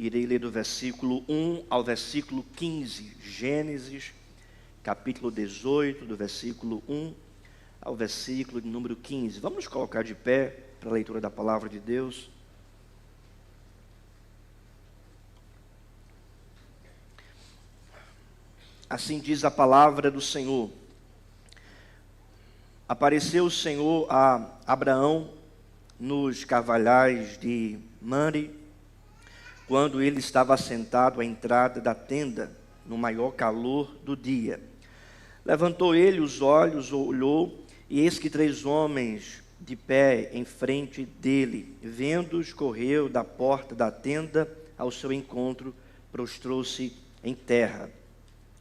Irei ler do versículo 1 ao versículo 15. Gênesis, capítulo 18, do versículo 1 ao versículo de número 15. Vamos nos colocar de pé para a leitura da palavra de Deus. Assim diz a palavra do Senhor. Apareceu o Senhor a Abraão nos carvalhais de Mamre, quando ele estava assentado à entrada da tenda, no maior calor do dia. Levantou ele os olhos, olhou, e eis que 3 homens de pé em frente dele, vendo-os, correu da porta da tenda ao seu encontro, prostrou-se em terra.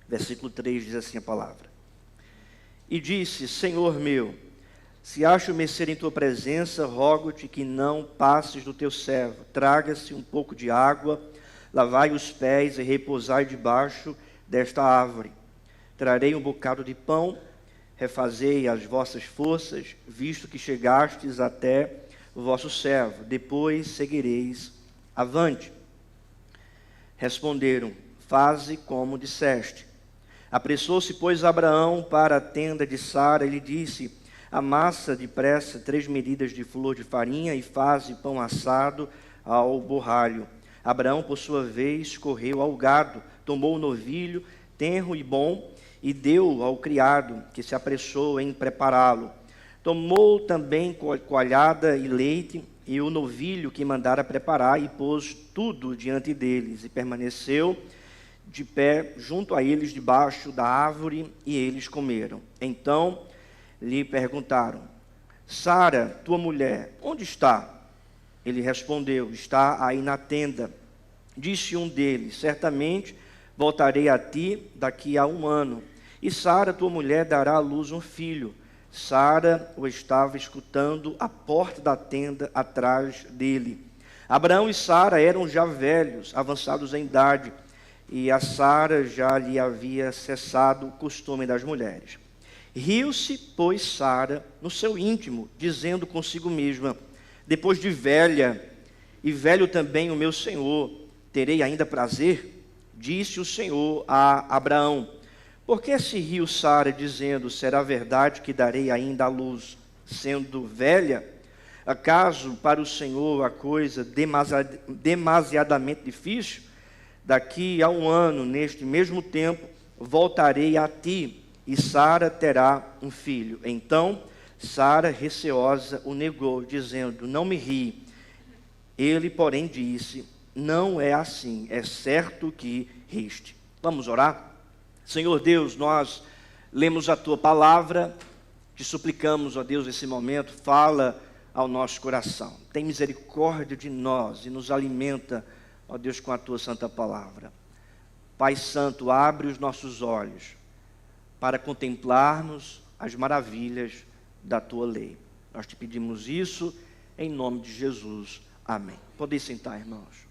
Versículo 3 diz assim a palavra. E disse: Senhor meu, se acho mercê em tua presença, rogo-te que não passes do teu servo. Traga-se um pouco de água, lavai os pés e repousai debaixo desta árvore. Trarei um bocado de pão, refazei as vossas forças, visto que chegastes até o vosso servo. Depois seguireis avante. Responderam: faze como disseste. Apressou-se, pois, Abraão para a tenda de Sara e lhe disse: amassa depressa 3 medidas de flor de farinha e faze pão assado ao borralho. Abraão, por sua vez, correu ao gado, tomou o novilho, tenro e bom, e deu ao criado, que se apressou em prepará-lo. Tomou também coalhada e leite, e o novilho que mandara preparar, e pôs tudo diante deles, e permaneceu de pé junto a eles debaixo da árvore, e eles comeram. Então lhe perguntaram: Sara, tua mulher, onde está? Ele respondeu: está aí na tenda. Disse um deles: certamente voltarei a ti daqui a 1 ano, e Sara, tua mulher, dará à luz um filho. Sara o estava escutando à porta da tenda atrás dele. Abraão e Sara eram já velhos, avançados em idade, e a Sara já lhe havia cessado o costume das mulheres. Riu-se, pois, Sara no seu íntimo, dizendo consigo mesma: depois de velha, e velho também o meu senhor, terei ainda prazer? Disse o Senhor a Abraão: por que se riu Sara, dizendo: será verdade que darei ainda à luz, sendo velha? Acaso para o Senhor a coisa demasiadamente difícil? Daqui a 1 ano, neste mesmo tempo, voltarei a ti, e Sara terá um filho. Então Sara, receosa, o negou, dizendo: não me ri. Ele, porém, disse: não é assim, é certo que riste. Vamos orar? Senhor Deus, nós lemos a tua palavra, te suplicamos, ó Deus, nesse momento, fala ao nosso coração. Tem misericórdia de nós e nos alimenta, ó Deus, com a tua santa palavra. Pai Santo, abre os nossos olhos para contemplarmos as maravilhas da tua lei. Nós te pedimos isso em nome de Jesus. Amém. Podem sentar, irmãos.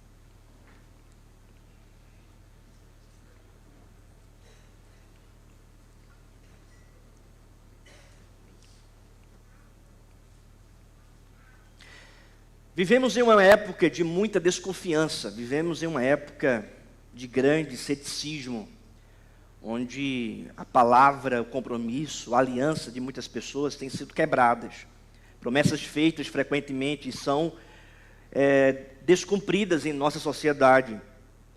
Vivemos em uma época de muita desconfiança, vivemos em uma época de grande ceticismo, onde a palavra, o compromisso, a aliança de muitas pessoas têm sido quebradas. Promessas feitas frequentemente são descumpridas em nossa sociedade,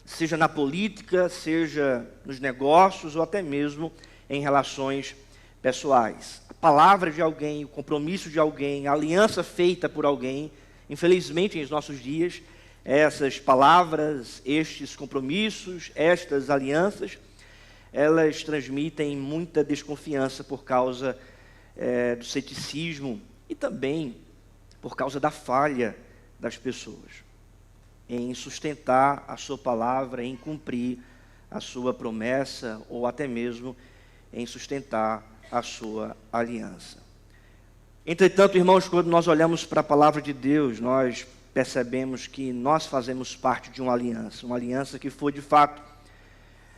seja na política, seja nos negócios ou até mesmo em relações pessoais. A palavra de alguém, o compromisso de alguém, a aliança feita por alguém, infelizmente, em nossos dias, essas palavras, estes compromissos, estas alianças, elas transmitem muita desconfiança por causa do ceticismo e também por causa da falha das pessoas em sustentar a sua palavra, em cumprir a sua promessa ou até mesmo em sustentar a sua aliança. Entretanto, irmãos, quando nós olhamos para a palavra de Deus, nós percebemos que nós fazemos parte de uma aliança que foi de fato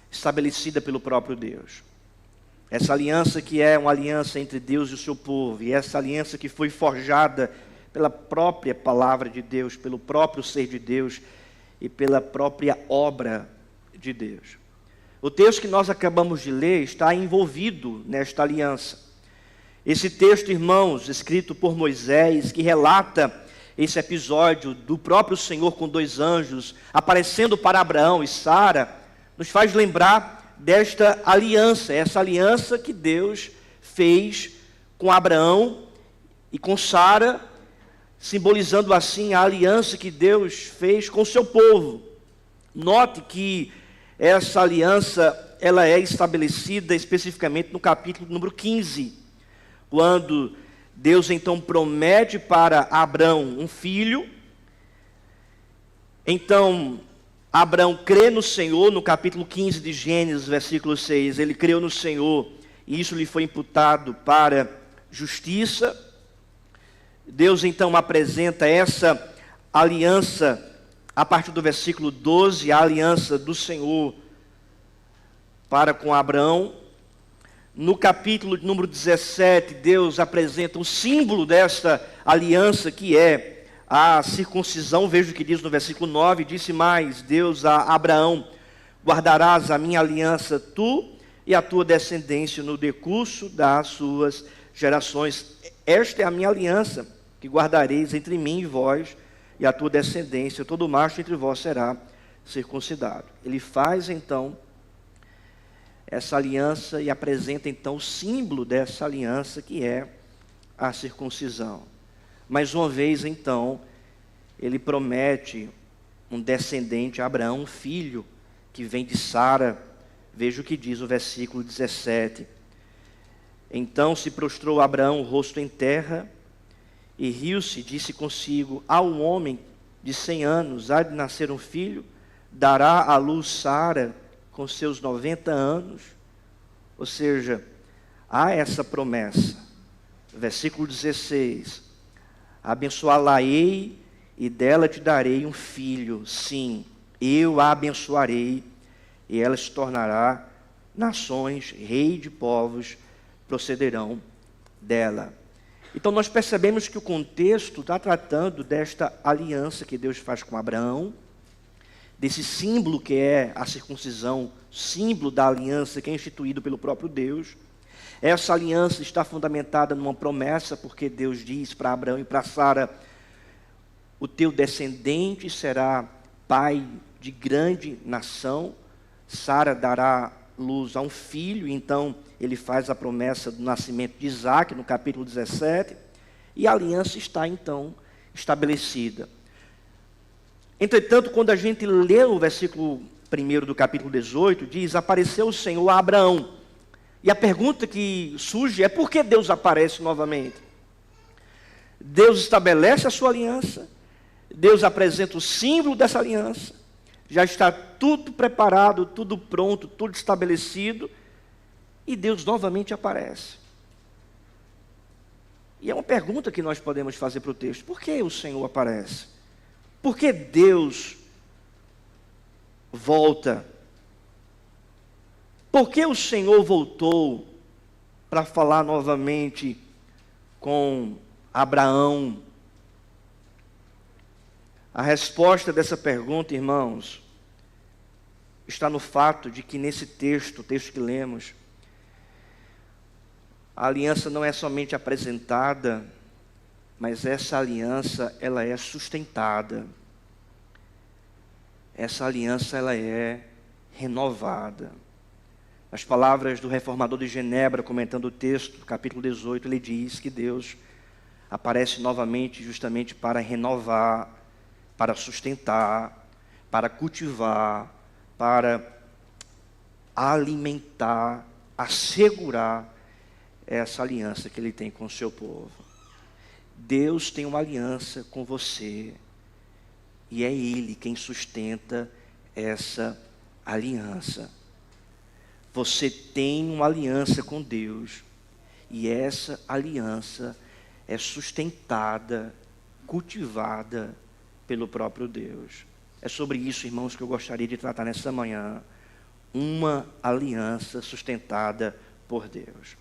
estabelecida pelo próprio Deus. Essa aliança que é uma aliança entre Deus e o seu povo, e essa aliança que foi forjada pela própria palavra de Deus, pelo próprio ser de Deus, e pela própria obra de Deus. O texto que nós acabamos de ler está envolvido nesta aliança. Esse texto, irmãos, escrito por Moisés, que relata esse episódio do próprio Senhor com 2 anjos aparecendo para Abraão e Sara, nos faz lembrar desta aliança, essa aliança que Deus fez com Abraão e com Sara, simbolizando assim a aliança que Deus fez com o seu povo. Note que essa aliança, ela é estabelecida especificamente no capítulo número 15, quando Deus então promete para Abraão um filho. Então, Abraão crê no Senhor, no capítulo 15 de Gênesis, versículo 6, ele creu no Senhor e isso lhe foi imputado para justiça. Deus então apresenta essa aliança a partir do versículo 12, a aliança do Senhor para com Abraão. No capítulo número 17, Deus apresenta um símbolo desta aliança, que é a circuncisão. Veja o que diz no versículo 9, disse mais Deus a Abraão: guardarás a minha aliança, tu e a tua descendência, no decurso das suas gerações. Esta é a minha aliança, que guardareis entre mim e vós, e a tua descendência, todo macho entre vós será circuncidado. Ele faz então essa aliança e apresenta então o símbolo dessa aliança, que é a circuncisão. Mais uma vez então, ele promete um descendente a Abraão, um filho que vem de Sara. Veja o que diz o versículo 17. Então se prostrou Abraão o rosto em terra, e riu-se, disse consigo: a um homem de 100 anos há de nascer um filho, dará à luz Sara com seus 90 anos. Ou seja, há essa promessa. Versículo 16: abençoá-la-ei e dela te darei um filho. Sim, eu a abençoarei e ela se tornará nações, rei de povos procederão dela. Então nós percebemos que o contexto está tratando desta aliança que Deus faz com Abraão, desse símbolo que é a circuncisão, símbolo da aliança que é instituído pelo próprio Deus. Essa aliança está fundamentada numa promessa, porque Deus diz para Abraão e para Sara: o teu descendente será pai de grande nação. Sara dará luz a um filho. Então ele faz a promessa do nascimento de Isaac, no capítulo 17, e a aliança está então estabelecida. Entretanto, quando a gente lê o versículo 1 do capítulo 18, diz: apareceu o Senhor a Abraão. E a pergunta que surge é: por que Deus aparece novamente? Deus estabelece a sua aliança, Deus apresenta o símbolo dessa aliança, já está tudo preparado, tudo pronto, tudo estabelecido, e Deus novamente aparece. E é uma pergunta que nós podemos fazer para o texto: por que o Senhor aparece? Por que Deus volta? Por que o Senhor voltou para falar novamente com Abraão? A resposta dessa pergunta, irmãos, está no fato de que nesse texto, o texto que lemos, a aliança não é somente apresentada, mas essa aliança, ela é sustentada. Essa aliança, ela é renovada. As palavras do reformador de Genebra, comentando o texto, capítulo 18, ele diz que Deus aparece novamente justamente para renovar, para sustentar, para cultivar, para alimentar, assegurar essa aliança que ele tem com o seu povo. Deus tem uma aliança com você, e é Ele quem sustenta essa aliança. Você tem uma aliança com Deus, e essa aliança é sustentada, cultivada pelo próprio Deus. É sobre isso, irmãos, que eu gostaria de tratar nessa manhã. Uma aliança sustentada por Deus.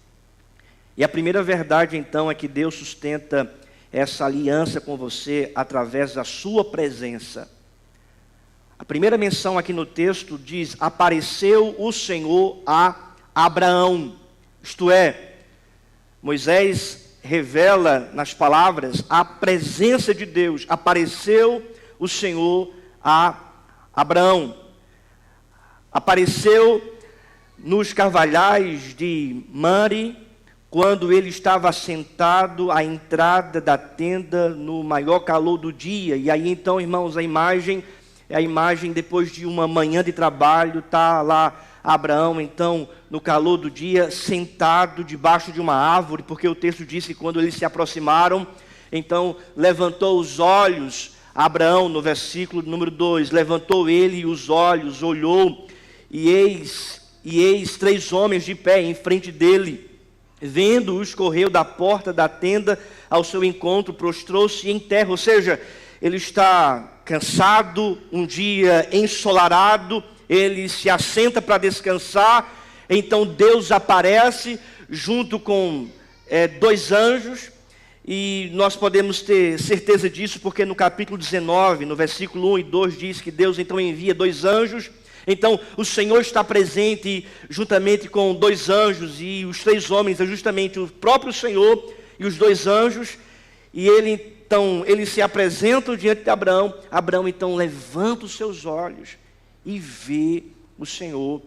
E a primeira verdade, então, é que Deus sustenta essa aliança com você através da sua presença. A primeira menção aqui no texto diz: apareceu o Senhor a Abraão. Isto é, Moisés revela nas palavras a presença de Deus. Apareceu o Senhor a Abraão. Apareceu nos carvalhais de Mamre, quando ele estava sentado à entrada da tenda no maior calor do dia. E aí então, irmãos, a imagem é a imagem depois de uma manhã de trabalho. Está lá Abraão, então, no calor do dia, sentado debaixo de uma árvore, porque o texto diz que quando eles se aproximaram, então levantou os olhos. Abraão, no versículo número 2, levantou ele os olhos, olhou, e eis 3 homens de pé em frente dele. Vendo-os, correu da porta da tenda ao seu encontro, prostrou-se em terra. Ou seja, ele está cansado, um dia ensolarado, ele se assenta para descansar. Então Deus aparece junto com 2 anjos, e nós podemos ter certeza disso, porque no capítulo 19, no versículo 1 e 2, diz que Deus então envia 2 anjos. Então o Senhor está presente juntamente com 2 anjos, e os 3 homens é justamente o próprio Senhor e os 2 anjos. E eles se apresentam diante de Abraão. Abraão então levanta os seus olhos e vê o Senhor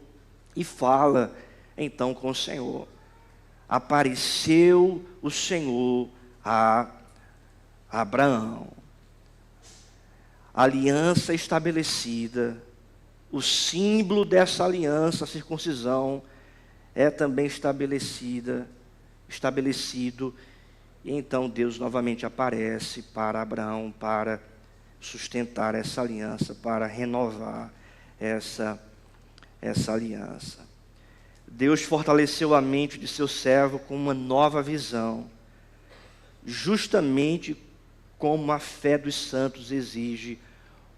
e fala então com o Senhor. Apareceu o Senhor a Abraão. Aliança estabelecida. O símbolo dessa aliança, a circuncisão, é também estabelecido. E então Deus novamente aparece para Abraão, para sustentar essa aliança, para renovar essa aliança. Deus fortaleceu a mente de seu servo com uma nova visão, justamente como a fé dos santos exige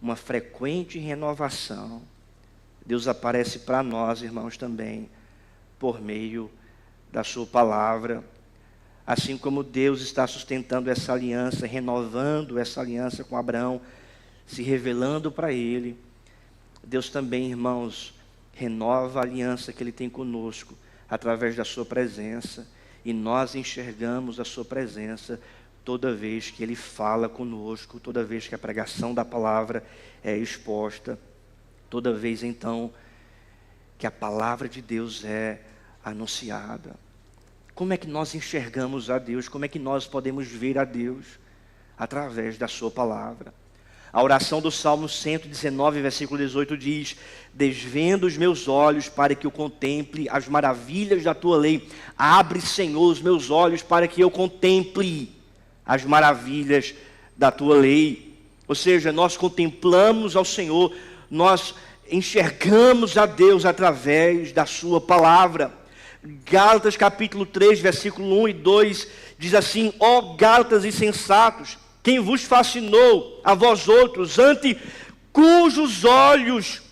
uma frequente renovação. Deus aparece para nós, irmãos, também, por meio da sua palavra. Assim como Deus está sustentando essa aliança, renovando essa aliança com Abraão, se revelando para ele, Deus também, irmãos, renova a aliança que Ele tem conosco, através da sua presença. E nós enxergamos a sua presença toda vez que Ele fala conosco, toda vez que a pregação da palavra é exposta, toda vez então que a palavra de Deus é anunciada. Como é que nós enxergamos a Deus? Como é que nós podemos ver a Deus? Através da sua palavra. A oração do Salmo 119, versículo 18 diz: desvendo os meus olhos para que eu contemple as maravilhas da tua lei. Abre, Senhor, os meus olhos para que eu contemple as maravilhas da tua lei. Ou seja, nós contemplamos ao Senhor, nós enxergamos a Deus através da sua palavra. Gálatas capítulo 3, versículo 1 e 2 diz assim: ó Gálatas insensatos, quem vos fascinou a vós outros, ante cujos olhos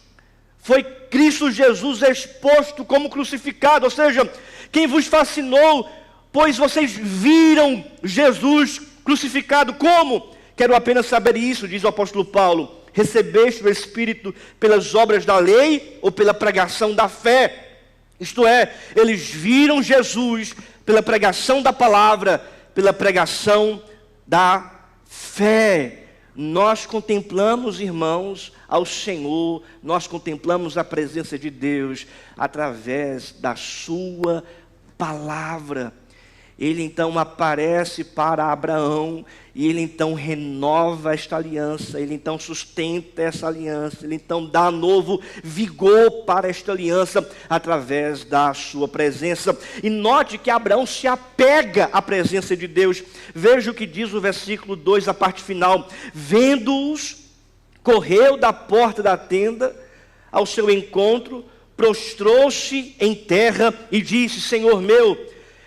foi Cristo Jesus exposto como crucificado. Ou seja, quem vos fascinou, pois vocês viram Jesus crucificado. Como? Quero apenas saber isso, diz o apóstolo Paulo. Recebeste o Espírito pelas obras da lei ou pela pregação da fé? Isto é, eles viram Jesus pela pregação da palavra, pela pregação da fé. Nós contemplamos, irmãos, ao Senhor, nós contemplamos a presença de Deus através da sua palavra. Ele então aparece para Abraão, e ele então renova esta aliança, ele então sustenta essa aliança, ele então dá novo vigor para esta aliança através da sua presença. E note que Abraão se apega à presença de Deus. Veja o que diz o versículo 2, a parte final: vendo-os, correu da porta da tenda ao seu encontro, prostrou-se em terra e disse: Senhor meu,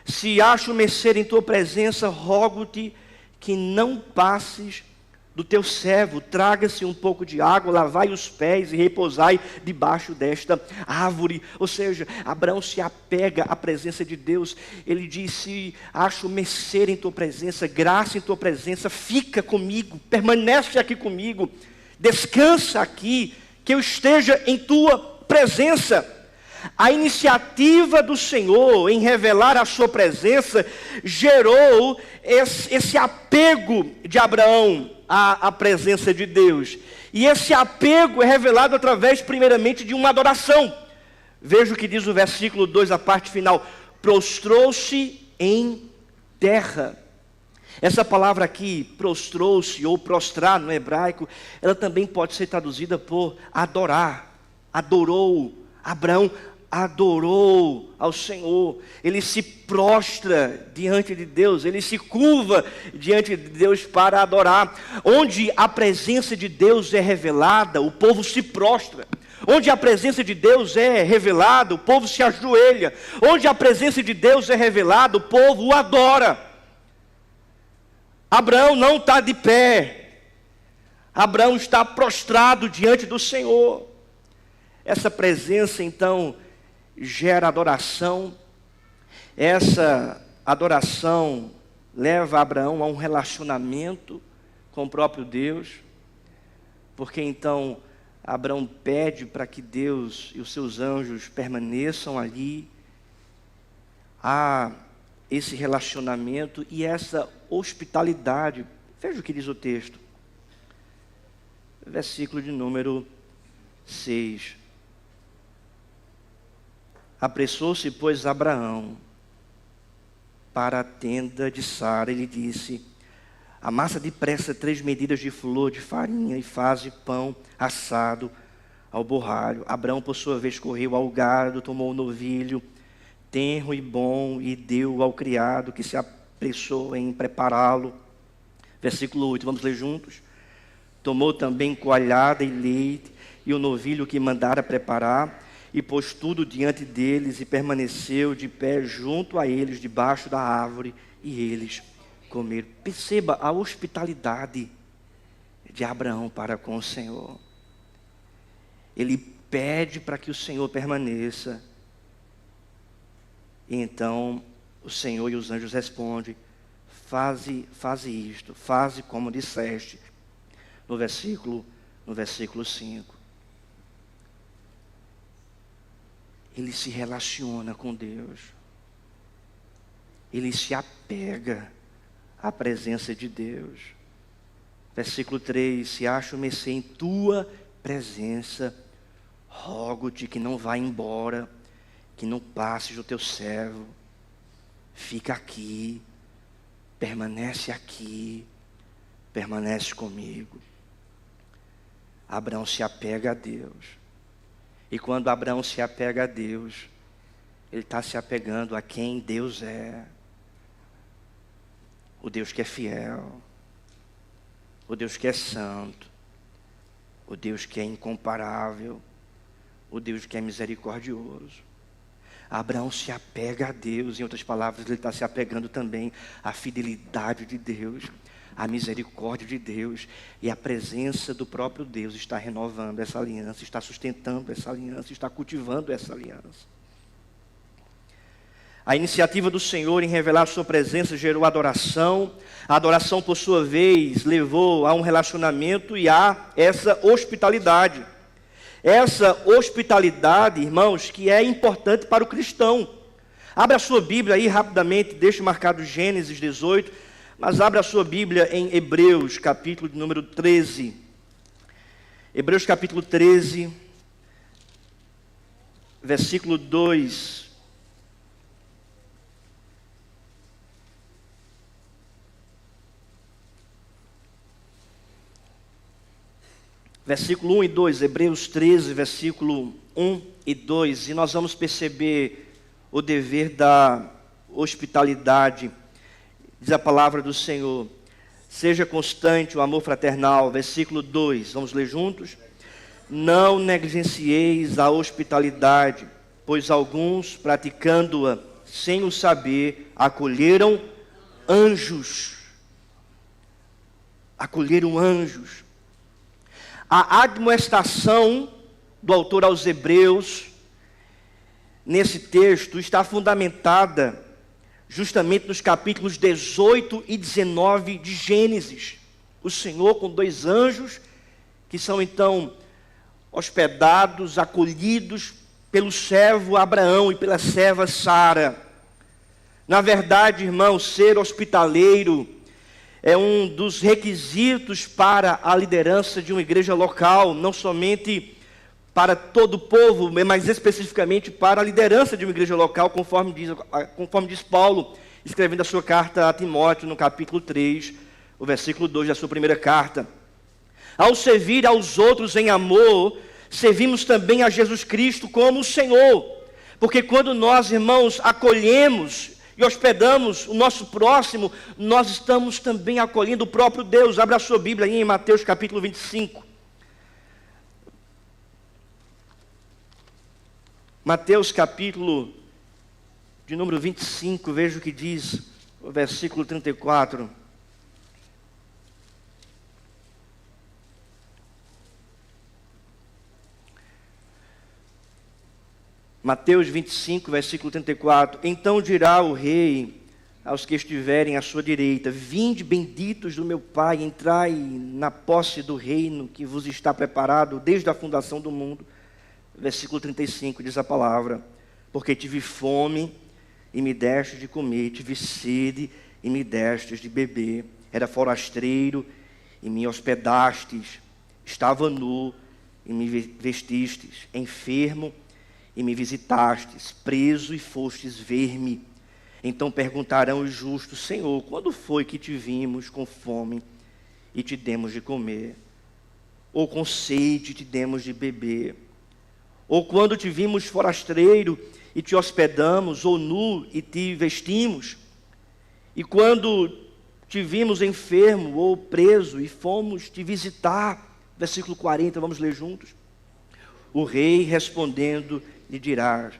se acho mercê em tua presença, rogo-te que não passes do teu servo. Traga-se um pouco de água, lavai os pés e repousai debaixo desta árvore. Ou seja, Abraão se apega à presença de Deus. Ele disse: acho mercê em tua presença, graça em tua presença, fica comigo, permanece aqui comigo, descansa aqui, que eu esteja em tua presença. A iniciativa do Senhor em revelar a sua presença gerou esse apego de Abraão à presença de Deus. E esse apego é revelado através, primeiramente, de uma adoração. Veja o que diz o versículo 2, a parte final. Prostrou-se em terra. Essa palavra aqui, prostrou-se ou prostrar no hebraico, ela também pode ser traduzida por adorar. Adorou. Abraão adorou ao Senhor. Ele se prostra diante de Deus. Ele se curva diante de Deus para adorar. Onde a presença de Deus é revelada, o povo se prostra. Onde a presença de Deus é revelada, o povo se ajoelha. Onde a presença de Deus é revelada, o povo o adora. Abraão não está de pé. Abraão está prostrado diante do Senhor. Essa presença, então, gera adoração. Essa adoração leva Abraão a um relacionamento com o próprio Deus. Porque, então, Abraão pede para que Deus e os seus anjos permaneçam ali. Há esse relacionamento e essa hospitalidade. Veja o que diz o texto. Versículo de número 6. Apressou-se, pois, Abraão para a tenda de Sara. Ele disse: amassa depressa 3 medidas de flor de farinha e faze pão assado ao borralho. Abraão, por sua vez, correu ao gado, tomou o novilho, tenro e bom, e deu ao criado, que se apressou em prepará-lo. Versículo 8, vamos ler juntos. Tomou também coalhada e leite, e o novilho que mandara preparar, e pôs tudo diante deles, e permaneceu de pé junto a eles, debaixo da árvore, e eles comeram. Perceba a hospitalidade de Abraão para com o Senhor. Ele pede para que o Senhor permaneça. E então o Senhor e os anjos respondem: faze isto, faze como disseste. No versículo 5. Ele se relaciona com Deus. Ele se apega à presença de Deus. Versículo 3: se acho mercê em tua presença, rogo-te que não vá embora, que não passes o teu servo. Fica aqui, permanece aqui, permanece comigo. Abraão se apega a Deus. E quando Abraão se apega a Deus, ele está se apegando a quem Deus é. O Deus que é fiel, o Deus que é santo, o Deus que é incomparável, o Deus que é misericordioso. Abraão se apega a Deus, em outras palavras, ele está se apegando também à fidelidade de Deus, à misericórdia de Deus, e a presença do próprio Deus está renovando essa aliança, está sustentando essa aliança, está cultivando essa aliança. A iniciativa do Senhor em revelar a sua presença gerou adoração. A adoração, por sua vez, levou a um relacionamento e a essa hospitalidade. Essa hospitalidade, irmãos, que é importante para o cristão. Abra a sua Bíblia aí rapidamente, deixa marcado Gênesis 18, mas abra a sua Bíblia em Hebreus, capítulo de número 13. Hebreus, capítulo 13, versículo 2. Versículo 1 e 2, Hebreus 13, versículo 1 e 2, e nós vamos perceber o dever da hospitalidade. Diz a palavra do Senhor: seja constante o amor fraternal. Versículo 2, vamos ler juntos? Não negligencieis a hospitalidade, pois alguns, praticando-a sem o saber, acolheram anjos. Acolheram anjos. A admoestação do autor aos Hebreus, nesse texto, está fundamentada justamente nos capítulos 18 e 19 de Gênesis. O Senhor com 2 anjos, que são então hospedados, acolhidos pelo servo Abraão e pela serva Sara. Na verdade, irmão, ser hospitaleiro é um dos requisitos para a liderança de uma igreja local, não somente para todo o povo, mas especificamente para a liderança de uma igreja local, conforme diz Paulo, escrevendo a sua carta a Timóteo, no capítulo 3, o versículo 2 da sua primeira carta. Ao servir aos outros em amor, servimos também a Jesus Cristo como o Senhor, porque quando nós, irmãos, acolhemos e hospedamos o nosso próximo, nós estamos também acolhendo o próprio Deus. Abra a sua Bíblia aí em Mateus capítulo 25. Mateus capítulo de número 25, veja o que diz o versículo 34. Mateus 25, versículo 34. Então dirá o rei aos que estiverem à sua direita: vinde, benditos do meu Pai, entrai na posse do reino que vos está preparado desde a fundação do mundo. Versículo 35 diz a palavra: porque tive fome e me destes de comer, tive sede e me destes de beber, era forasteiro e me hospedastes, estava nu e me vestistes, enfermo e me visitastes, preso e fostes ver-me. Então perguntarão os justos: Senhor, quando foi que te vimos com fome e te demos de comer? Ou com sede e te demos de beber? Ou quando te vimos forasteiro e te hospedamos, ou nu e te vestimos? E quando te vimos enfermo ou preso e fomos te visitar? Versículo 40, vamos ler juntos. O rei respondendo lhe dirá: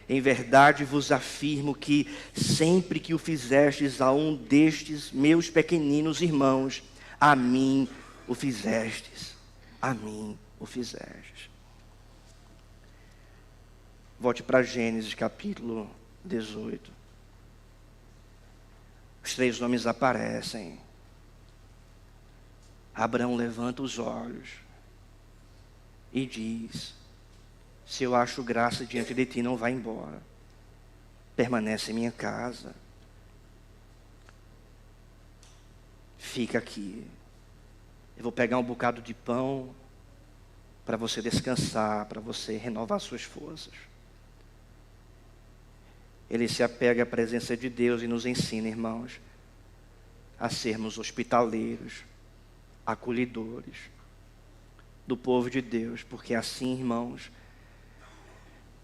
em verdade vos afirmo que sempre que o fizestes a um destes meus pequeninos irmãos, a mim o fizestes. A mim o fizestes. Volte para Gênesis capítulo 18. Os três nomes aparecem. Abraão levanta os olhos e diz: se eu acho graça diante de ti, não vá embora. Permanece em minha casa. Fica aqui. Eu vou pegar um bocado de pão para você descansar, para você renovar suas forças. Ele se apega à presença de Deus e nos ensina, irmãos, a sermos hospitaleiros, acolhedores do povo de Deus, porque assim, irmãos,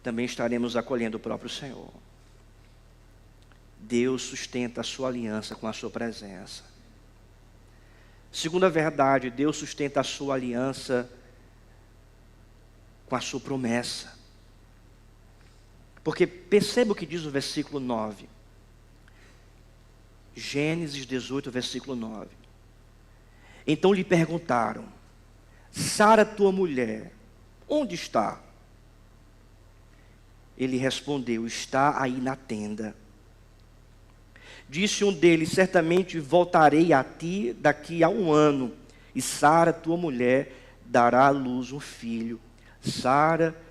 também estaremos acolhendo o próprio Senhor. Deus sustenta a sua aliança com a sua presença. Segunda verdade, Deus sustenta a sua aliança com a sua promessa. Porque perceba o que diz o versículo 9. Gênesis 18, versículo 9. Então lhe perguntaram: Sara, tua mulher, onde está? Ele respondeu: está aí na tenda. Disse um deles: certamente voltarei a ti daqui a 1 ano, e Sara, tua mulher, dará à luz um filho. Sara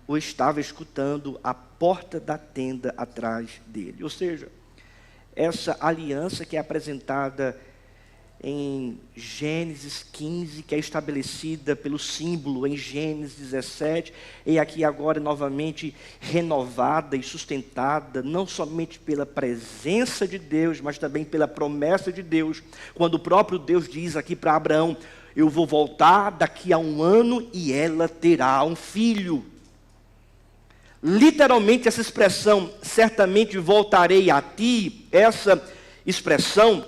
o estava escutando à porta da tenda atrás dele. Ou seja, essa aliança que é apresentada em Gênesis 15, que é estabelecida pelo símbolo em Gênesis 17, e aqui agora novamente renovada e sustentada, não somente pela presença de Deus, mas também pela promessa de Deus, quando o próprio Deus diz aqui para Abraão: eu vou voltar daqui a 1 ano e ela terá um filho. Literalmente essa expressão, certamente voltarei a ti, essa expressão,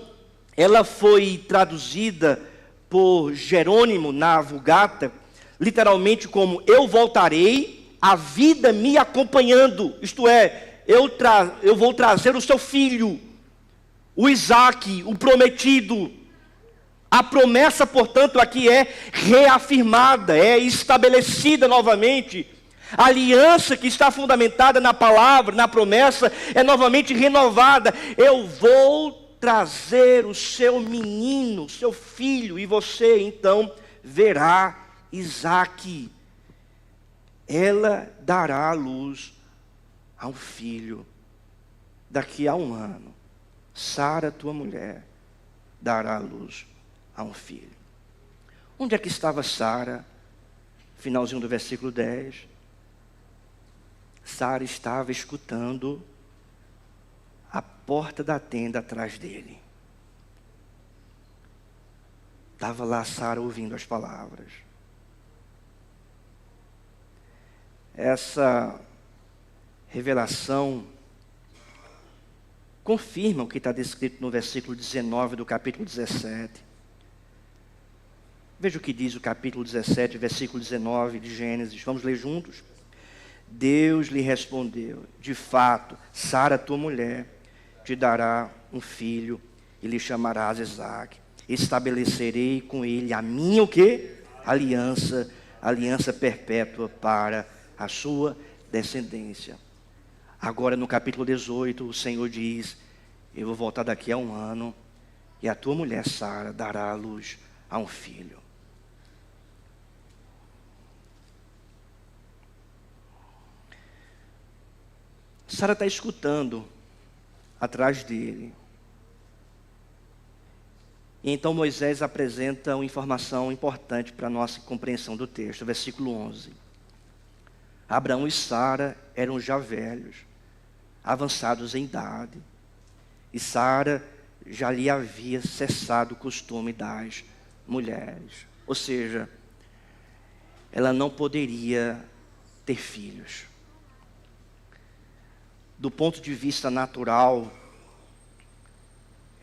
ela foi traduzida por Jerônimo na Vulgata, literalmente como: eu voltarei, a vida me acompanhando. Isto é, eu vou trazer o seu filho, o Isaque, o prometido. A promessa, portanto, aqui é reafirmada, é estabelecida novamente. A aliança que está fundamentada na palavra, na promessa, é novamente renovada. Eu vou trazer o seu menino, seu filho, e você então verá Isaque. ela dará à luz a um filho daqui a 1 ano. Sara, tua mulher, dará à luz a um filho. Onde é que estava Sara? Finalzinho do versículo 10. Sara estava escutando a porta da tenda atrás dele. Estava lá Sara ouvindo as palavras. Essa revelação confirma o que está descrito no versículo 19 do capítulo 17. Veja o que diz o capítulo 17, versículo 19 de Gênesis. Vamos ler juntos? Deus lhe respondeu: de fato, Sara, tua mulher, te dará um filho e lhe chamarás Isaque. Estabelecerei com ele a minha o quê? Aliança perpétua para a sua descendência. Agora no capítulo 18, o Senhor diz: eu vou voltar daqui a 1 ano e a tua mulher Sara dará à luz a um filho. Sara está escutando atrás dele. E então Moisés apresenta uma informação importante para a nossa compreensão do texto, versículo 11. Abraão e Sara eram já velhos, avançados em idade, e Sara já lhe havia cessado o costume das mulheres. Ou seja, ela não poderia ter filhos. Do ponto de vista natural,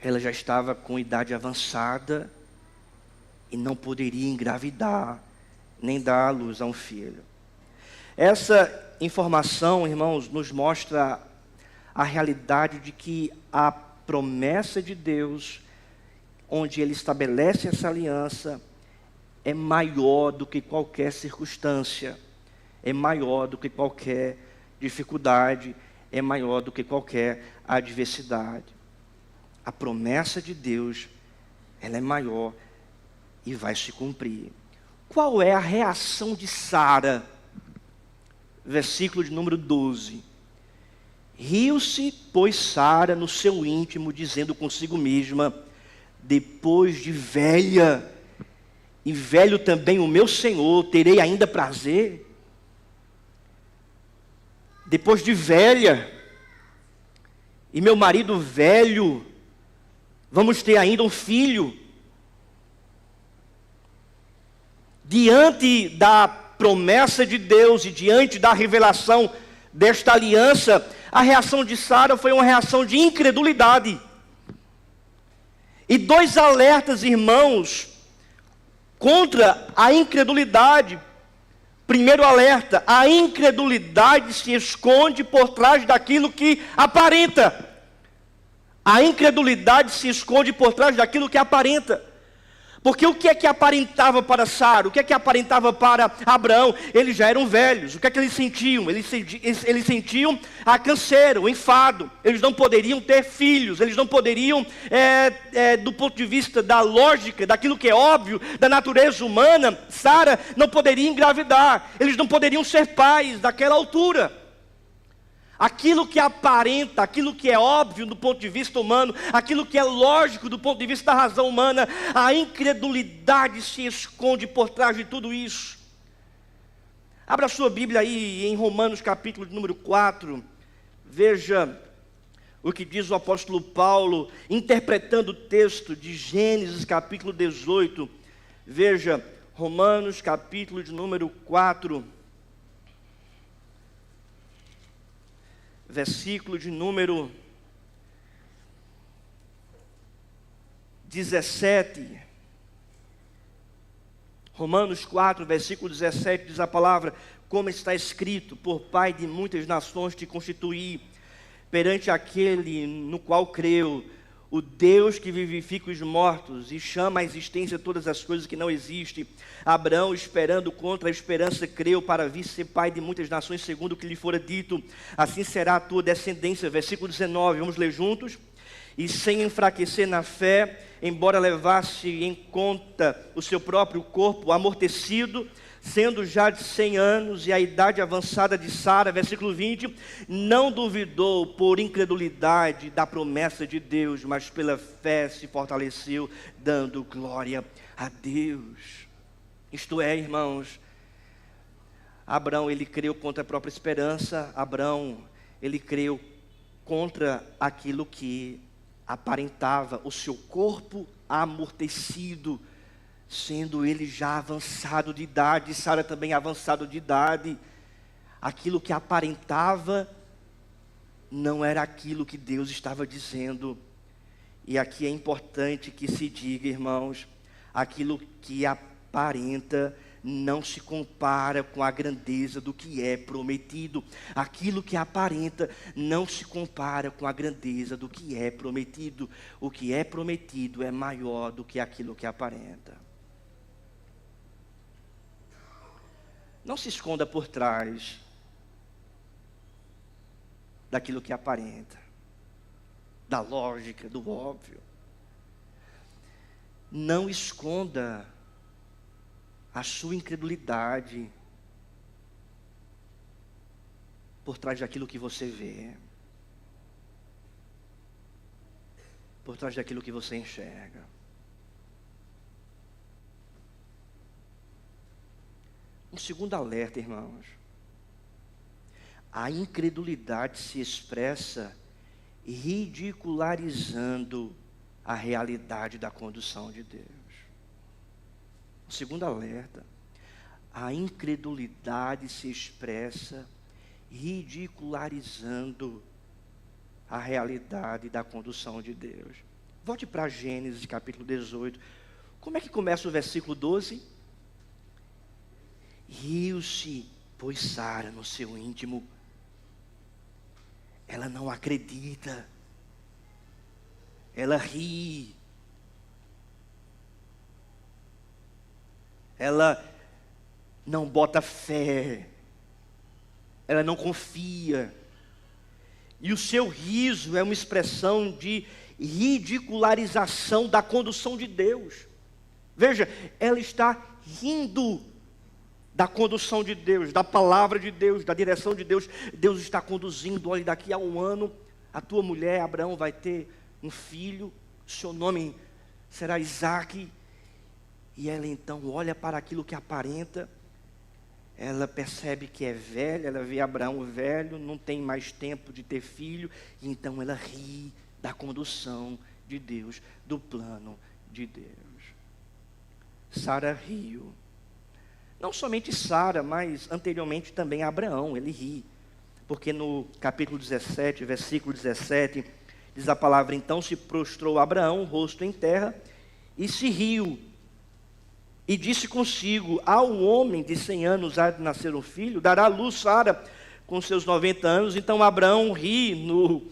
ela já estava com idade avançada e não poderia engravidar, nem dar à luz a um filho. Essa informação, irmãos, nos mostra a realidade de que a promessa de Deus, onde Ele estabelece essa aliança, é maior do que qualquer circunstância, é maior do que qualquer dificuldade, é maior do que qualquer adversidade. A promessa de Deus, ela é maior e vai se cumprir. Qual é a reação de Sara? Versículo de número 12. Riu-se, pois, Sara no seu íntimo, dizendo consigo mesma: depois de velha, e velho também o meu Senhor, terei ainda prazer? Depois de velha, e meu marido velho, vamos ter ainda um filho? Diante da promessa de Deus e diante da revelação desta aliança, a reação de Sara foi uma reação de incredulidade. E 2 alertas, irmãos, contra a incredulidade. Primeiro alerta: a incredulidade se esconde por trás daquilo que aparenta. A incredulidade se esconde por trás daquilo que aparenta. Porque o que é que aparentava para Sara? O que é que aparentava para Abraão? Eles já eram velhos. O que é que eles sentiam? Eles sentiam a canseira, o enfado. Eles não poderiam ter filhos. Eles não poderiam, do ponto de vista da lógica, daquilo que é óbvio, da natureza humana, Sara não poderia engravidar. Eles não poderiam ser pais daquela altura. Aquilo que aparenta, aquilo que é óbvio do ponto de vista humano, aquilo que é lógico do ponto de vista da razão humana, a incredulidade se esconde por trás de tudo isso. Abra a sua Bíblia aí em Romanos capítulo número 4, veja o que diz o apóstolo Paulo, interpretando o texto de Gênesis capítulo 18, veja, Romanos capítulo de número 4, versículo de número 17. Romanos 4, versículo 17, diz a palavra: como está escrito, por Pai de muitas nações te constituí, perante aquele no qual creu, o Deus que vivifica os mortos e chama à existência todas as coisas que não existem. Abraão, esperando contra a esperança, creu para vir ser pai de muitas nações, segundo o que lhe fora dito, assim será a tua descendência. Versículo 19, vamos ler juntos. e sem enfraquecer na fé, embora levasse em conta o seu próprio corpo amortecido, sendo já de 100 anos e a idade avançada de Sara, versículo 20, não duvidou por incredulidade da promessa de Deus, mas pela fé se fortaleceu, dando glória a Deus. Isto é, irmãos, Abraão, ele creu contra a própria esperança. Abraão, ele creu contra aquilo que aparentava o seu corpo amortecido, sendo ele já avançado de idade, Sara também avançado de idade. Aquilo que aparentava não era aquilo que Deus estava dizendo. E aqui é importante que se diga, irmãos, aquilo que aparenta não se compara com a grandeza do que é prometido. Aquilo que aparenta não se compara com a grandeza do que é prometido. O que é prometido é maior do que aquilo que aparenta. Não se esconda por trás daquilo que aparenta, da lógica, do óbvio. Não esconda a sua incredulidade por trás daquilo que você vê, por trás daquilo que você enxerga. Um segundo alerta, irmãos. A incredulidade se expressa ridicularizando a realidade da condução de Deus. Um segundo alerta. A incredulidade se expressa ridicularizando a realidade da condução de Deus. Volte para Gênesis capítulo 18. Como é que começa o versículo 12? Riu-se, pois Sara no seu íntimo. Ela não acredita. Ela ri. Ela não bota fé. Ela não confia. E o seu riso é uma expressão de ridicularização da condução de Deus. Veja, ela está rindo da condução de Deus, da palavra de Deus, da direção de Deus. Deus está conduzindo. Olha, daqui a 1 ano, a tua mulher, Abraão, vai ter um filho. Seu nome será Isaque. E ela então olha para aquilo que aparenta. Ela percebe que é velha. Ela vê Abraão velho, não tem mais tempo de ter filho. E então ela ri da condução de Deus, do plano de Deus. Sara riu. Não somente Sara, mas anteriormente também Abraão, ele ri. Porque no capítulo 17, versículo 17, diz a palavra: então se prostrou Abraão, rosto em terra, e se riu. E disse consigo: ao homem de 100 anos há de nascer um filho, dará à luz Sara com seus 90 anos. Então Abraão ri no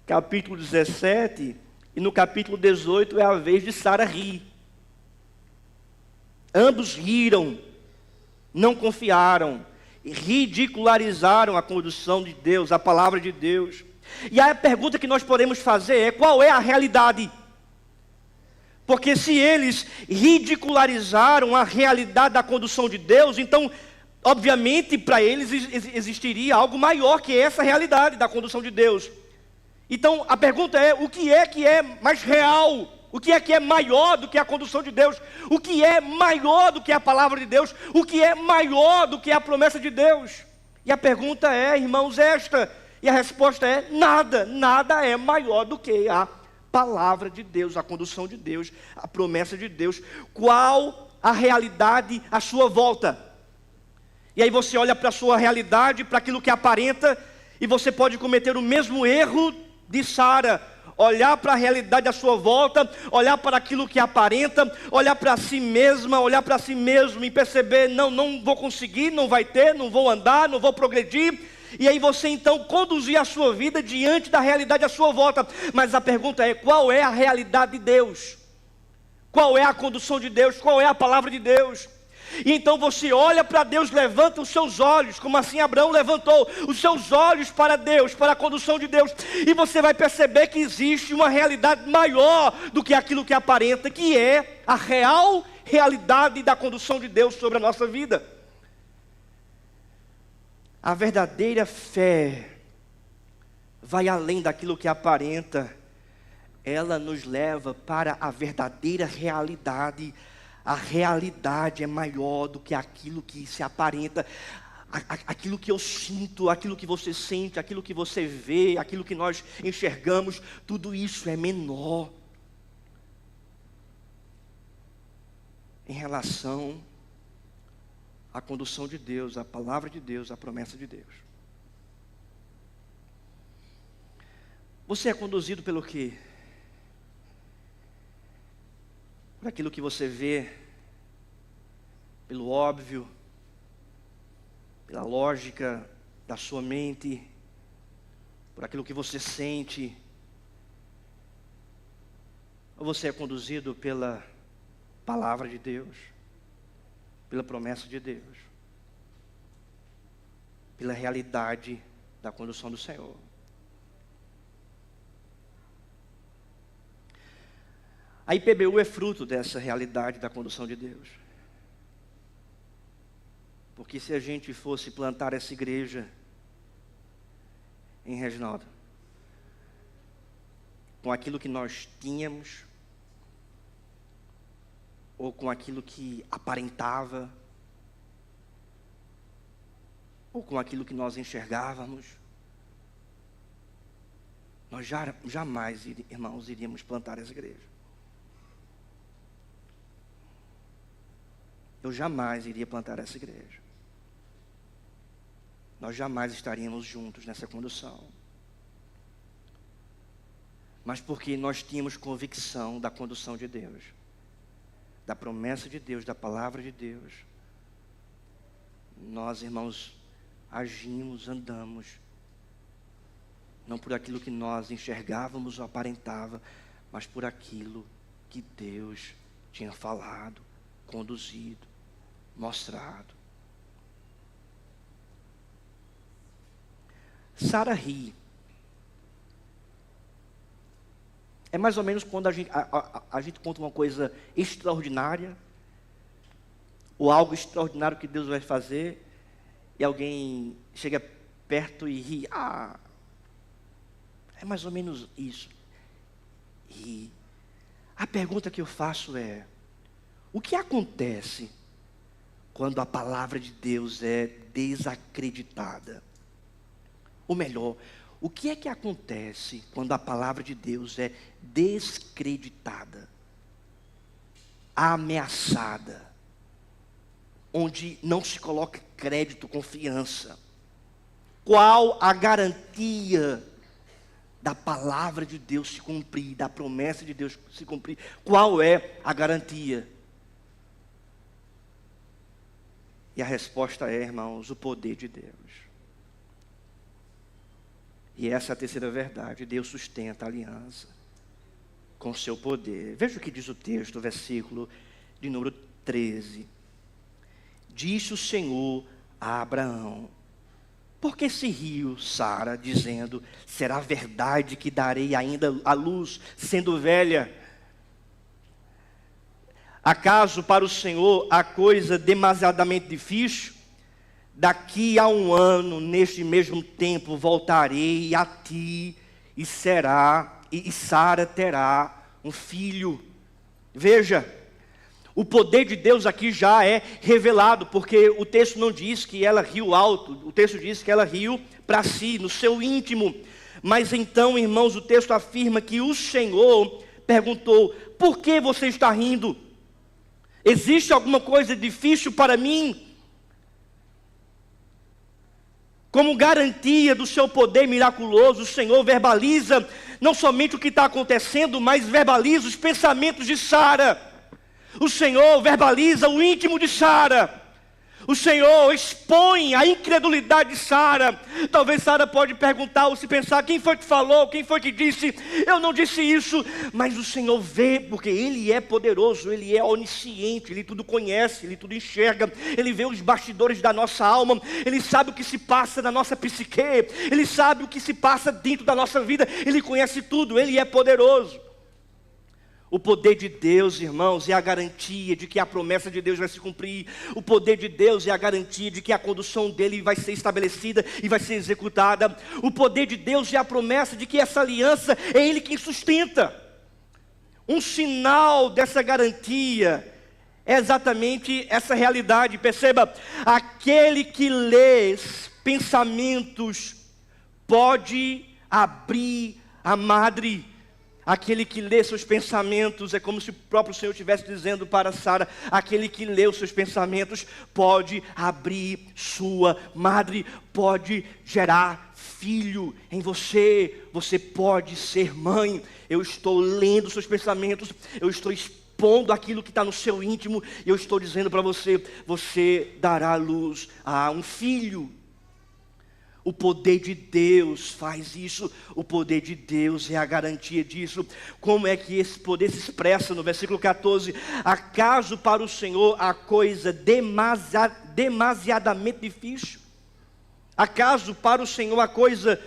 capítulo 17, e no capítulo 18 é a vez de Sara rir. Ambos riram. Não confiaram, ridicularizaram a condução de Deus, a palavra de Deus. E aí a pergunta que nós podemos fazer é: qual é a realidade? Porque se eles ridicularizaram a realidade da condução de Deus, então, obviamente, para eles existiria algo maior que essa realidade da condução de Deus. Então, a pergunta é: o que é mais real? O que é maior do que a condução de Deus? O que é maior do que a palavra de Deus? O que é maior do que a promessa de Deus? E a pergunta é, irmãos, esta. E a resposta é: nada. Nada é maior do que a palavra de Deus, a condução de Deus, a promessa de Deus. Qual a realidade à sua volta? E aí você olha para a sua realidade, para aquilo que aparenta, e você pode cometer o mesmo erro de Sara. Olhar para a realidade à sua volta, olhar para aquilo que aparenta, olhar para si mesma, olhar para si mesmo e perceber: não vou conseguir, não vai ter, não vou andar, não vou progredir. E aí você então conduzir a sua vida diante da realidade à sua volta. Mas a pergunta é: qual é a realidade de Deus? Qual é a condução de Deus? Qual é a palavra de Deus? E então você olha para Deus, levanta os seus olhos, como assim Abraão levantou os seus olhos para Deus, para a condução de Deus, e você vai perceber que existe uma realidade maior do que aquilo que aparenta, que é a real realidade da condução de Deus sobre a nossa vida. A verdadeira fé vai além daquilo que aparenta, ela nos leva para a verdadeira realidade. A realidade é maior do que aquilo que se aparenta, aquilo que eu sinto, aquilo que você sente, aquilo que você vê, aquilo que nós enxergamos, tudo isso é menor em relação à condução de Deus, à palavra de Deus, à promessa de Deus. Você é conduzido pelo quê? Por aquilo que você vê, pelo óbvio, pela lógica da sua mente, por aquilo que você sente, ou você é conduzido pela palavra de Deus, pela promessa de Deus, pela realidade da condução do Senhor? A IPBU é fruto dessa realidade da condução de Deus. Porque se a gente fosse plantar essa igreja em Reginaldo, com aquilo que nós tínhamos, ou com aquilo que aparentava, ou com aquilo que nós enxergávamos, nós jamais, irmãos, iríamos plantar essa igreja. Eu jamais iria plantar essa igreja. Nós jamais estaríamos juntos nessa condução. Mas porque nós tínhamos convicção da condução de Deus, da promessa de Deus, da palavra de Deus, nós, irmãos, agimos, andamos, não por aquilo que nós enxergávamos ou aparentava, mas por aquilo que Deus tinha falado, conduzido, mostrado. Sara ri. É mais ou menos quando a gente conta uma coisa extraordinária, ou algo extraordinário que Deus vai fazer, e alguém chega perto e ri. É mais ou menos isso. E a pergunta que eu faço é: o que acontece quando a palavra de Deus é desacreditada? Ou melhor, o que é que acontece quando a palavra de Deus é descreditada, ameaçada, onde não se coloca crédito, confiança? Qual a garantia da palavra de Deus se cumprir, da promessa de Deus se cumprir? Qual é a garantia? E a resposta é, irmãos, o poder de Deus. E essa é a terceira verdade: Deus sustenta a aliança com o seu poder. Veja o que diz o texto, o versículo de número 13. Disse o Senhor a Abraão: por que se riu Sara, dizendo, será verdade que darei ainda a luz, sendo velha? Acaso para o Senhor a coisa demasiadamente difícil? Daqui a 1 ano, neste mesmo tempo, voltarei a ti, e Sara terá um filho. Veja, o poder de Deus aqui já é revelado, porque o texto não diz que ela riu alto, o texto diz que ela riu para si, no seu íntimo. Mas então, irmãos, o texto afirma que o Senhor perguntou: por que você está rindo? Existe alguma coisa difícil para mim? Como garantia do seu poder miraculoso, o Senhor verbaliza não somente o que está acontecendo, mas verbaliza os pensamentos de Sara. O Senhor verbaliza o íntimo de Sara. O Senhor expõe a incredulidade de Sara. Talvez Sara pode perguntar ou se pensar: quem foi que falou? Quem foi que disse? Eu não disse isso. Mas o Senhor vê, porque Ele é poderoso, Ele é onisciente, Ele tudo conhece, Ele tudo enxerga. Ele vê os bastidores da nossa alma, Ele sabe o que se passa na nossa psique, Ele sabe o que se passa dentro da nossa vida, Ele conhece tudo, Ele é poderoso. O poder de Deus, irmãos, é a garantia de que a promessa de Deus vai se cumprir. O poder de Deus é a garantia de que a condução dele vai ser estabelecida e vai ser executada. O poder de Deus é a promessa de que essa aliança é Ele quem sustenta. Um sinal dessa garantia é exatamente essa realidade. Perceba, aquele que lê pensamentos pode abrir a madre. Aquele que lê seus pensamentos, é como se o próprio Senhor estivesse dizendo para Sara: aquele que lê os seus pensamentos pode abrir sua madre, pode gerar filho em você. Você pode ser mãe. Eu estou lendo seus pensamentos, eu estou expondo aquilo que está no seu íntimo, e eu estou dizendo para você: você dará luz a um filho. O poder de Deus faz isso, o poder de Deus é a garantia disso. Como é que esse poder se expressa? No versículo 14: acaso para o Senhor a coisa demasiadamente difícil? Acaso para o Senhor a coisa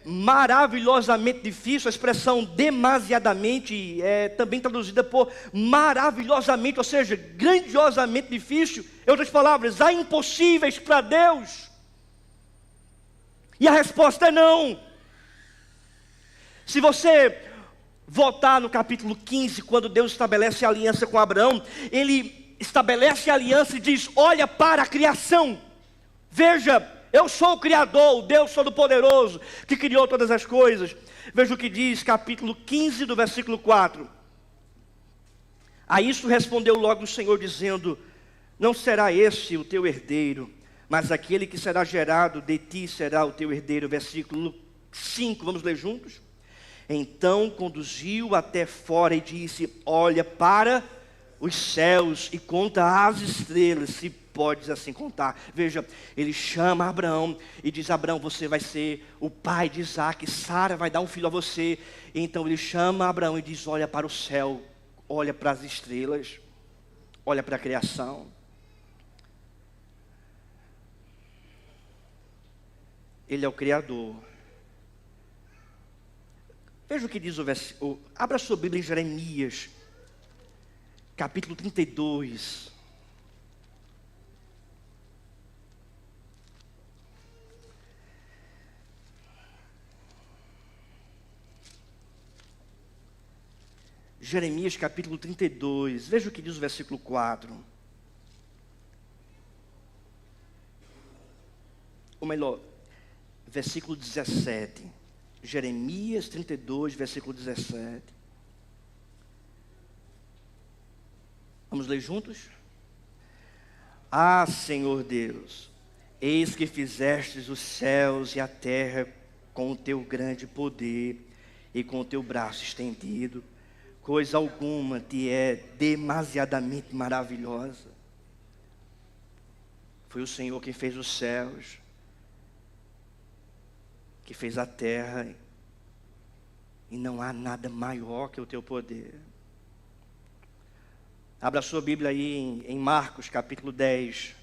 maravilhosamente difícil? A expressão demasiadamente é também traduzida por maravilhosamente, ou seja, grandiosamente difícil. Em outras palavras, há impossíveis para Deus. E a resposta é não. Se você voltar no capítulo 15, quando Deus estabelece a aliança com Abraão, Ele estabelece a aliança e diz: olha para a criação, veja, eu sou o Criador, o Deus Todo-Poderoso, que criou todas as coisas. Veja o que diz, capítulo 15, do versículo 4. A isso respondeu logo o Senhor, dizendo: não será esse o teu herdeiro, mas aquele que será gerado de ti será o teu herdeiro. Versículo 5, vamos ler juntos? Então conduziu até fora e disse: olha para os céus e conta as estrelas, se podes assim contar. Veja, ele chama Abraão e diz: Abraão, você vai ser o pai de Isaque, Sara vai dar um filho a você. Então ele chama Abraão e diz: olha para o céu, olha para as estrelas, olha para a criação. Ele é o Criador. Veja o que diz o versículo. Abra sua Bíblia em Jeremias, capítulo 32. Jeremias, capítulo 32. Veja o que diz o versículo 4. Ou melhor, versículo 17. Jeremias 32, versículo 17. Vamos ler juntos? Ah, Senhor Deus, eis que fizestes os céus e a terra com o teu grande poder e com o teu braço estendido. Coisa alguma te é demasiadamente maravilhosa. Foi o Senhor quem fez os céus, que fez a terra, e não há nada maior que o teu poder. Abra a sua Bíblia aí em Marcos, capítulo 10.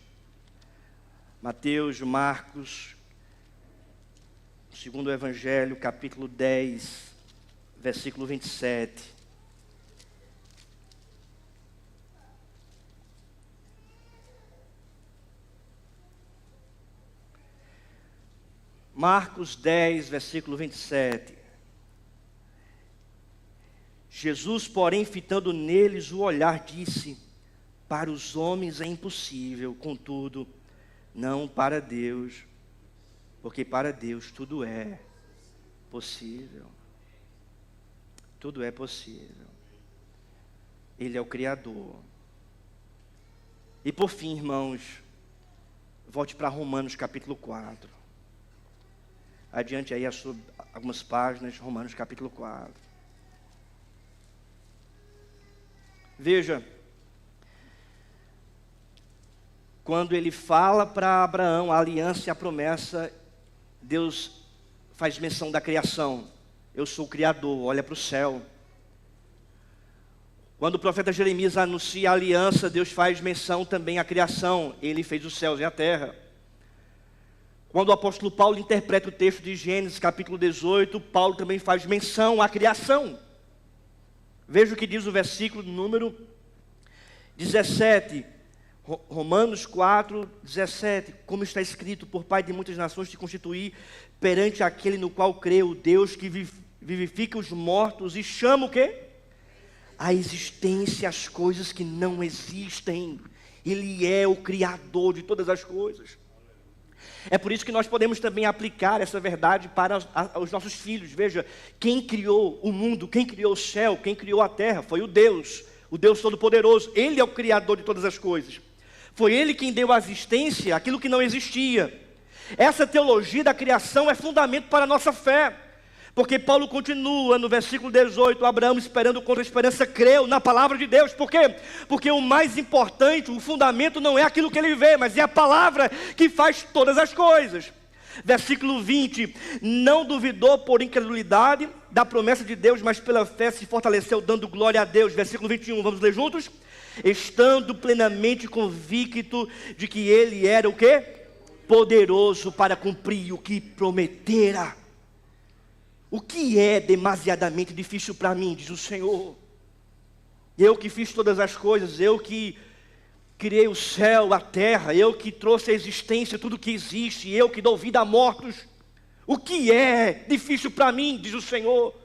Mateus, Marcos, segundo o Evangelho, capítulo 10, versículo 27. Marcos 10, versículo 27. Jesus, porém, fitando neles o olhar, disse: para os homens é impossível, contudo, não para Deus, porque para Deus tudo é possível. Tudo é possível. Ele é o Criador. E por fim, irmãos, volte para Romanos capítulo 4. Adiante aí algumas páginas, Romanos capítulo 4. Veja, quando ele fala para Abraão a aliança e a promessa, Deus faz menção da criação. Eu sou o Criador, olha para o céu. Quando o profeta Jeremias anuncia a aliança, Deus faz menção também à criação. Ele fez os céus e a terra. Quando o apóstolo Paulo interpreta o texto de Gênesis, capítulo 18, Paulo também faz menção à criação. Veja o que diz o versículo número 17. Romanos 4, 17. Como está escrito, por Pai de muitas nações te constituí perante aquele no qual creu, Deus que vivifica os mortos e chama o quê? A existência as coisas que não existem. Ele é o Criador de todas as coisas. É por isso que nós podemos também aplicar essa verdade para os nossos filhos. Veja, quem criou o mundo, quem criou o céu, quem criou a terra, foi o Deus Todo-Poderoso. Ele é o Criador de todas as coisas. Foi Ele quem deu à existência aquilo que não existia. Essa teologia da criação é fundamento para a nossa fé. Porque Paulo continua no versículo 18, Abraão esperando contra a esperança creu na palavra de Deus. Por quê? Porque o mais importante, o fundamento não é aquilo que ele vê, mas é a palavra que faz todas as coisas. Versículo 20, não duvidou por incredulidade da promessa de Deus, mas pela fé se fortaleceu dando glória a Deus. Versículo 21, vamos ler juntos? Estando plenamente convicto de que ele era o quê? Poderoso para cumprir o que prometera. O que é demasiadamente difícil para mim, diz o Senhor. Eu que fiz todas as coisas, eu que criei o céu, a terra, eu que trouxe à existência tudo que existe, eu que dou vida a mortos. O que é difícil para mim, diz o Senhor.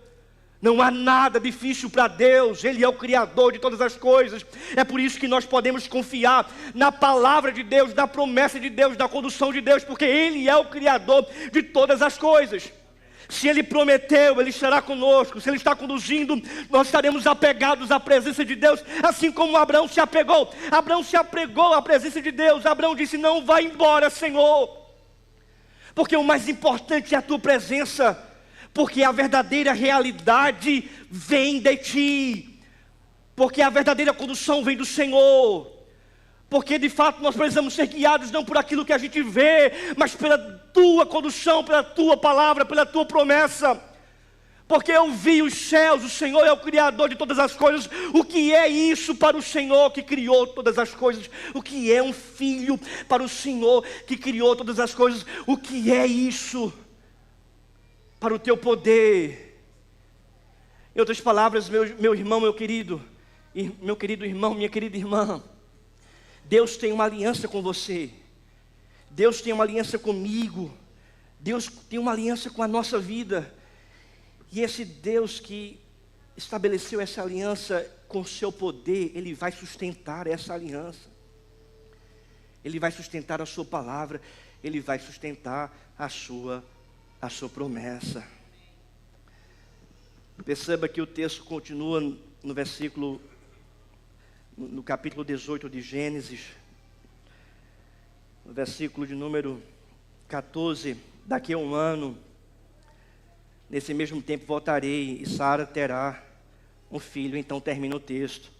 Não há nada difícil para Deus, Ele é o Criador de todas as coisas. É por isso que nós podemos confiar na palavra de Deus, na promessa de Deus, na condução de Deus, porque Ele é o Criador de todas as coisas. Se Ele prometeu, Ele estará conosco. Se Ele está conduzindo, nós estaremos apegados à presença de Deus, assim como Abraão se apegou. Abraão se apegou à presença de Deus. Abraão disse, não vá embora, Senhor, porque o mais importante é a Tua presença, porque a verdadeira realidade vem de Ti, porque a verdadeira condução vem do Senhor. Porque de fato nós precisamos ser guiados não por aquilo que a gente vê, mas pela Tua condução, pela Tua palavra, pela Tua promessa. Porque eu vi os céus, o Senhor é o Criador de todas as coisas. O que é isso para o Senhor que criou todas as coisas? O que é um filho para o Senhor que criou todas as coisas? O que é isso para o Teu poder? Em outras palavras, meu irmão, meu querido irmão, minha querida irmã, Deus tem uma aliança com você. Deus tem uma aliança comigo. Deus tem uma aliança com a nossa vida. E esse Deus que estabeleceu essa aliança com o seu poder, Ele vai sustentar essa aliança. Ele vai sustentar a sua palavra. Ele vai sustentar a sua promessa. Perceba que o texto continua no capítulo 18 de Gênesis, no versículo de número 14, daqui a um ano, nesse mesmo tempo voltarei e Sara terá um filho. Então termina o texto.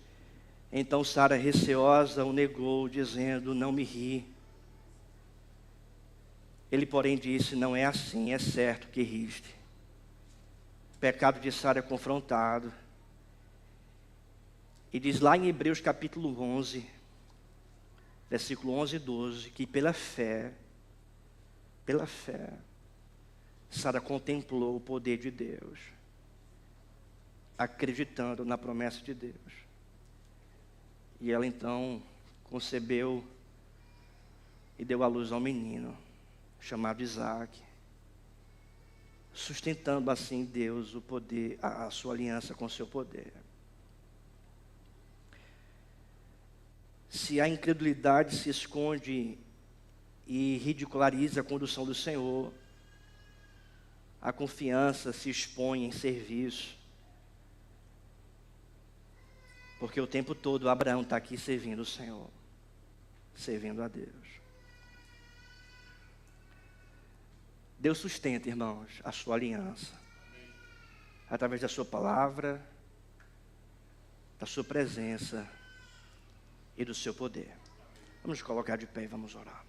Então Sara, receosa, o negou, dizendo, não me ri. Ele, porém, disse, não é assim, é certo que riste. O pecado de Sara é confrontado. E diz lá em Hebreus capítulo 11, versículo 11 e 12, que pela fé, Sara contemplou o poder de Deus, acreditando na promessa de Deus. E ela então concebeu e deu à luz a um menino, chamado Isaac, sustentando assim Deus o poder, a sua aliança com o seu poder. Se a incredulidade se esconde e ridiculariza a condução do Senhor, a confiança se expõe em serviço. Porque o tempo todo Abraão está aqui servindo o Senhor, servindo a Deus. Deus sustenta, irmãos, a sua aliança, através da sua palavra, da sua presença e do seu poder. Vamos colocar de pé e vamos orar.